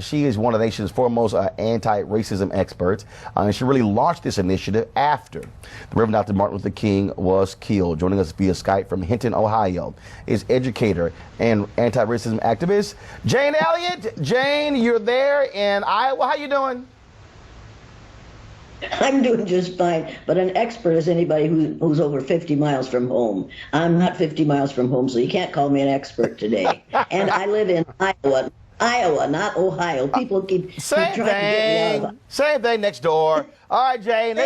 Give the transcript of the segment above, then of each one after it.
She is one of the nation's foremost anti-racism experts, and she really launched this initiative after the Reverend Dr. Martin Luther King was killed. Joining us via Skype from Hinton, Ohio, is educator and anti-racism activist Jane Elliott. Jane, you're there in Iowa. How you doing? I'm doing just fine, but an expert is anybody who's over 50 miles from home. I'm not 50 miles from home, so you can't call me an expert today. And I live in Iowa, not Ohio. People keep trying to get me out of Same thing next door. All right, Jane.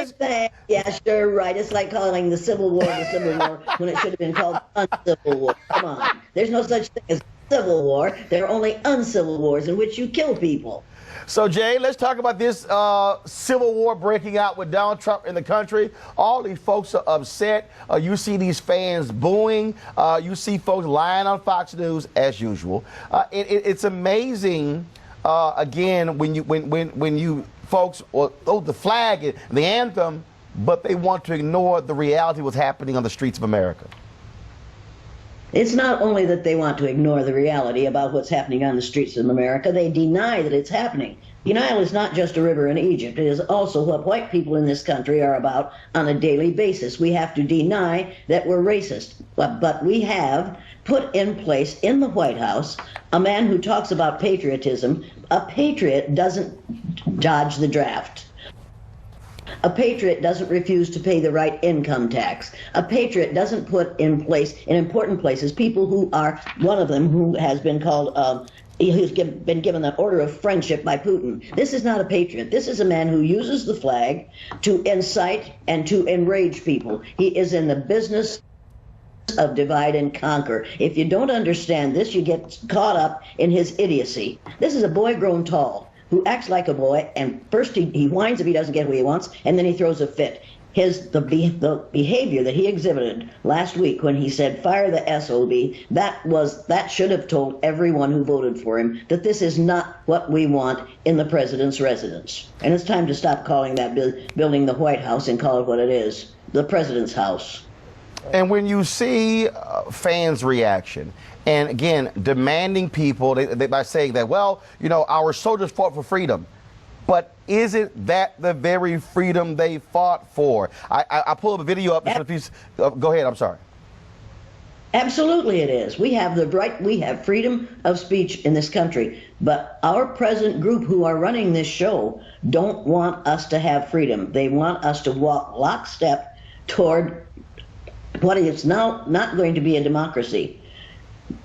Yeah, sure, right. It's like calling the Civil War the Civil War when it should have been called uncivil war. Come on. There's no such thing as civil war. There are only uncivil wars in which you kill people. So, Jay, let's talk about this civil war breaking out with Donald Trump in the country. All these folks are upset. You see these fans booing. You see folks lying on Fox News as usual. It's amazing, again, when you folks throw the flag and the anthem, but they want to ignore the reality of what's happening on the streets of America. It's not only that they want to ignore the reality about what's happening on the streets of America, they deny that it's happening. The Nile is not just a river in Egypt. It is also what white people in this country are about on a daily basis. We have to deny that we're racist. But we have put in place in the White House a man who talks about patriotism. A patriot doesn't dodge the draft. A patriot doesn't refuse to pay the right income tax. A patriot doesn't put in place, in important places, people who are, one of them who has been called, who's been given the order of friendship by Putin. This is not a patriot. This is a man who uses the flag to incite and to enrage people. He is in the business of divide and conquer. If you don't understand this, you get caught up in his idiocy. This is a boy grown tall who acts like a boy, and first he whines if he doesn't get what he wants, and then he throws a fit. The behavior that he exhibited last week when he said fire the SOB, that should have told everyone who voted for him that this is not what we want in the president's residence. And it's time to stop calling that building the White House and call it what it is, the president's house. And when you see fans' reaction, and again, demanding people by saying that, well, you know, our soldiers fought for freedom, but isn't that the very freedom they fought for? I pull up a video up. Go ahead. I'm sorry. Absolutely it is. We have the right, we have freedom of speech in this country, but our present group who are running this show don't want us to have freedom. They want us to walk lockstep toward what is now not going to be a democracy.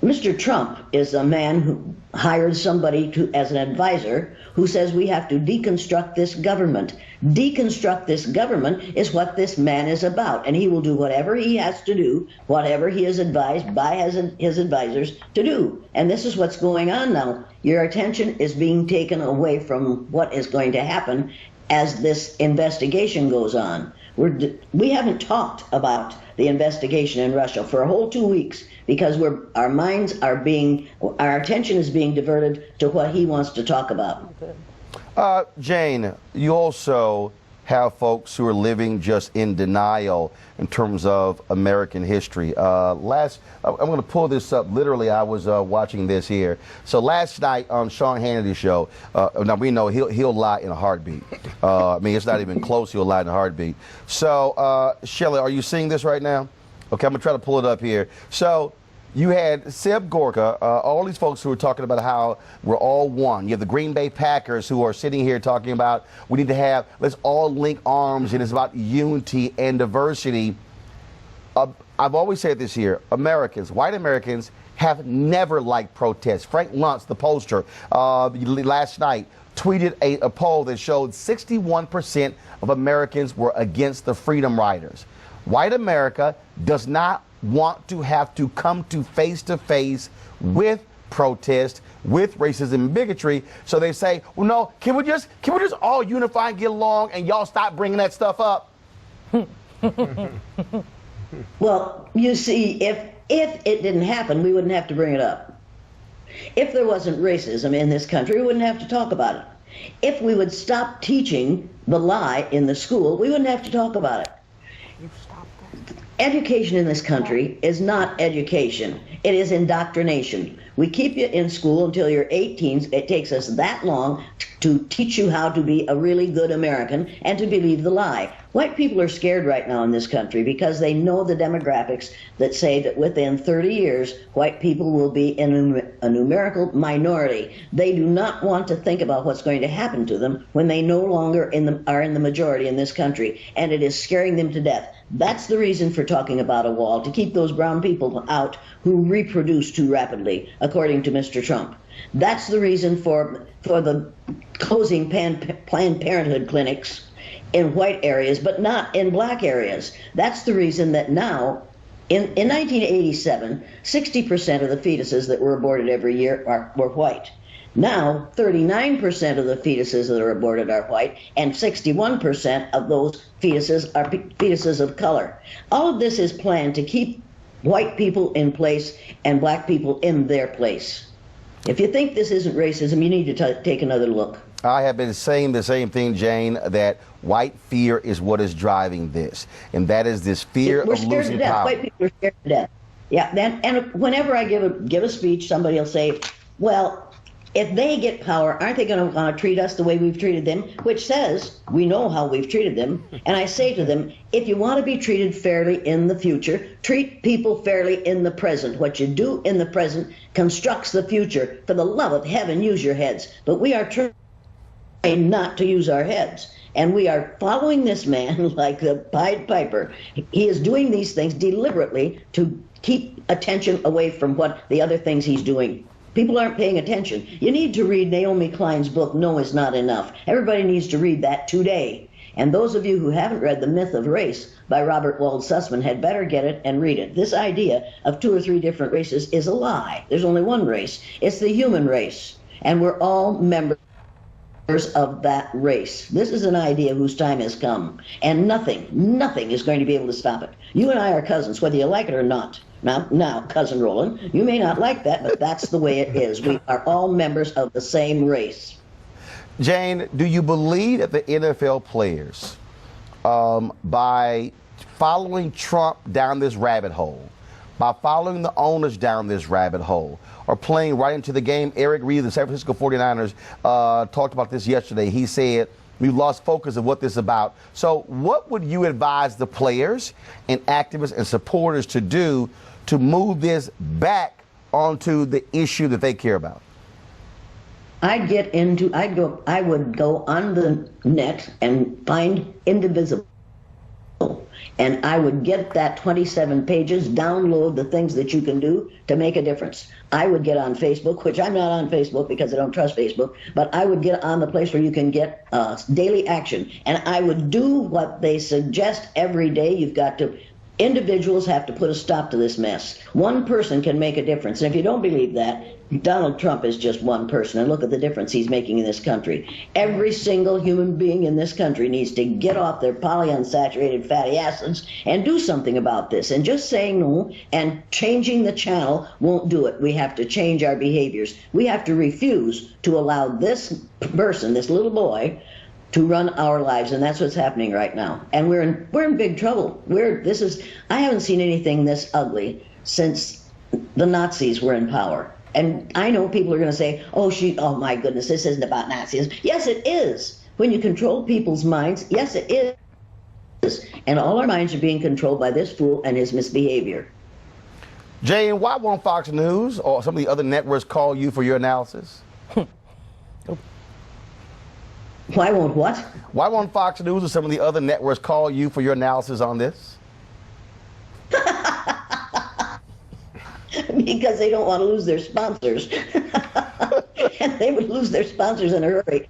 Mr. Trump is a man who hired somebody as an advisor who says we have to deconstruct this government. Deconstruct this government is what this man is about, and he will do whatever he has to do, whatever he is advised by his advisors to do. And this is what's going on now. Your attention is being taken away from what is going to happen as this investigation goes on. We haven't talked about the investigation in Russia for a whole 2 weeks because our attention is being diverted to what he wants to talk about. Jane, you also have folks who are living just in denial in terms of American history. I'm going to pull this up. Literally, I was watching this here. So last night on Sean Hannity's show, now we know he'll lie in a heartbeat. I mean, it's not even close. He'll lie in a heartbeat. So, Shelley, are you seeing this right now? Okay, I'm going to try to pull it up here. So you had Seb Gorka, all these folks who are talking about how we're all one. You have the Green Bay Packers who are sitting here talking about we need to let's all link arms, and it's about unity and diversity. I've always said this here, white Americans have never liked protests. Frank Luntz, the pollster, last night tweeted a poll that showed 61% of Americans were against the Freedom Riders. White America does not want to have to come to face with protest, with racism and bigotry. So they say, well, no, can we just all unify and get along, and y'all stop bringing that stuff up? Well, you see, if it didn't happen, we wouldn't have to bring it up. If there wasn't racism in this country, we wouldn't have to talk about it. If we would stop teaching the lie in the school, we wouldn't have to talk about it. Education in this country is not education. It is indoctrination. We keep you in school until you're 18. It takes us that long to teach you how to be a really good American and to believe the lie. White people are scared right now in this country because they know the demographics that say that within 30 years, white people will be in a numerical minority. They do not want to think about what's going to happen to them when they no longer are in the majority in this country, and it is scaring them to death. That's the reason for talking about a wall, to keep those brown people out who reproduce too rapidly, according to Mr. Trump. That's the reason for the closing Planned Parenthood clinics in white areas, but not in black areas. That's the reason that now, in 1987, 60% of the fetuses that were aborted every year were white. Now, 39% of the fetuses that are aborted are white, and 61% of those fetuses are fetuses of color. All of this is planned to keep white people in place and black people in their place. If you think this isn't racism, you need to take another look. I have been saying the same thing, Jane, that white fear is what is driving this. And that is this fear We're of scared losing to death. power. White people are scared to death. Yeah, and whenever I give a speech, somebody will say, well, if they get power, aren't they going to want to treat us the way we've treated them? Which says, we know how we've treated them. And I say to them, if you want to be treated fairly in the future, treat people fairly in the present. What you do in the present constructs the future. For the love of heaven, use your heads. But we are trained not to use our heads. And we are following this man like the Pied Piper. He is doing these things deliberately to keep attention away from what the other things he's doing. People aren't paying attention. You need to read Naomi Klein's book, No Is Not Enough. Everybody needs to read that today. And those of you who haven't read The Myth of Race by Robert Wald Sussman had better get it and read it. This idea of 2 or 3 different races is a lie. There's only one race. It's the human race. And we're all members of that race. This is an idea whose time has come. And nothing is going to be able to stop it. You and I are cousins, whether you like it or not. Now, Cousin Roland, you may not like that, but that's the way it is. We are all members of the same race. Jane, do you believe that the NFL players, by following Trump down this rabbit hole, by following the owners down this rabbit hole, are playing right into the game? Eric Reed of the San Francisco 49ers talked about this yesterday. He said, we've lost focus of what this is about. So what would you advise the players and activists and supporters to do to move this back onto the issue that they care about? I would go on the net and find Indivisible. And I would get that 27 pages, download the things that you can do to make a difference. I would get on Facebook, which I'm not on Facebook because I don't trust Facebook, but I would get on the place where you can get daily action. And I would do what they suggest every day. Individuals have to put a stop to this mess. One person can make a difference. And if you don't believe that, Donald Trump is just one person. And look at the difference he's making in this country. Every single human being in this country needs to get off their polyunsaturated fatty acids and do something about this. And just saying no and changing the channel won't do it. We have to change our behaviors. We have to refuse to allow this person, this little boy, to run our lives, and that's what's happening right now. And we're in big trouble. I haven't seen anything this ugly since the Nazis were in power. And I know people are going to say, oh my goodness, this isn't about Nazis. Yes, it is. When you control people's minds, yes, it is. And all our minds are being controlled by this fool and his misbehavior. Jane, why won't Fox News or some of the other networks call you for your analysis? Why won't what? Why won't Fox News or some of the other networks call you for your analysis on this? Because they don't want to lose their sponsors. And they would lose their sponsors in a hurry.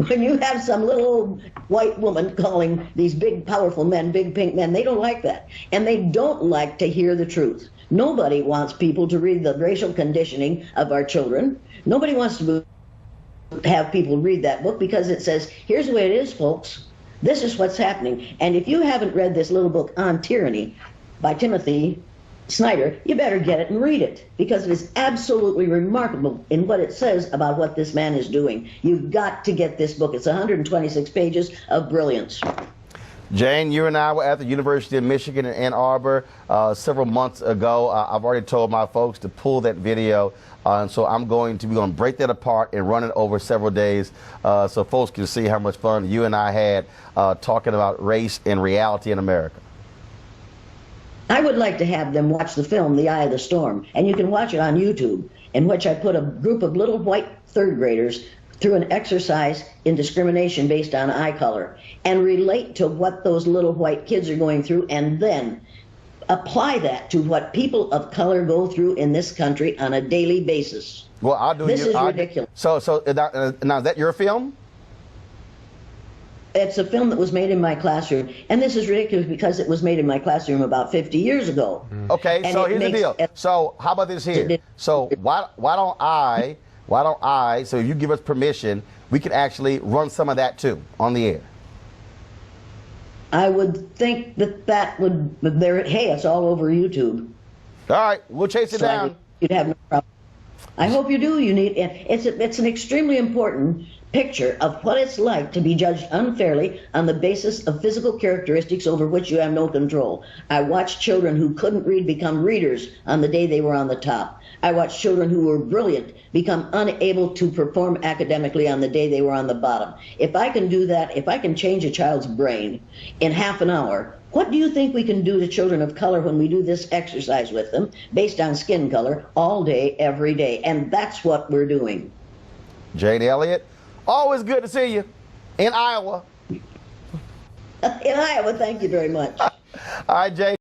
When you have some little white woman calling these big, powerful men, big pink men, they don't like that. And they don't like to hear the truth. Nobody wants people to read the racial conditioning of our children. Nobody wants to have people read that book because it says, here's the way it is, folks. This is what's happening. And if you haven't read this little book on tyranny by Timothy Snyder, you better get it and read it because it is absolutely remarkable in what it says about what this man is doing. You've got to get this book. It's 126 pages of brilliance. Jane, you and I were at the University of Michigan in Ann Arbor several months ago. I've already told my folks to pull that video, and so I'm going to break that apart and run it over several days so folks can see how much fun you and I had talking about race and reality in America. I would like to have them watch the film, The Eye of the Storm, and you can watch it on YouTube, in which I put a group of little white third graders through an exercise in discrimination based on eye color and relate to what those little white kids are going through, and then apply that to what people of color go through in this country on a daily basis. Well, I'll do this is ridiculous. So now is that your film? It's a film that was made in my classroom, and this is ridiculous because it was made in my classroom about 50 years ago. Okay, And so it here's the deal. So how about this here? So why don't I, so if you give us permission, we can actually run some of that too on the air. I would think that would, hey, it's all over YouTube. All right, we'll chase it down. You'd have no problem. I hope you do. It's an extremely important picture of what it's like to be judged unfairly on the basis of physical characteristics over which you have no control. I watched children who couldn't read become readers on the day they were on the top. I watched children who were brilliant become unable to perform academically on the day they were on the bottom. If I can do that, if I can change a child's brain in half an hour, what do you think we can do to children of color when we do this exercise with them based on skin color all day, every day? And that's what we're doing. Jane Elliott, always good to see you in Iowa. In Iowa, thank you very much. All right, Jane.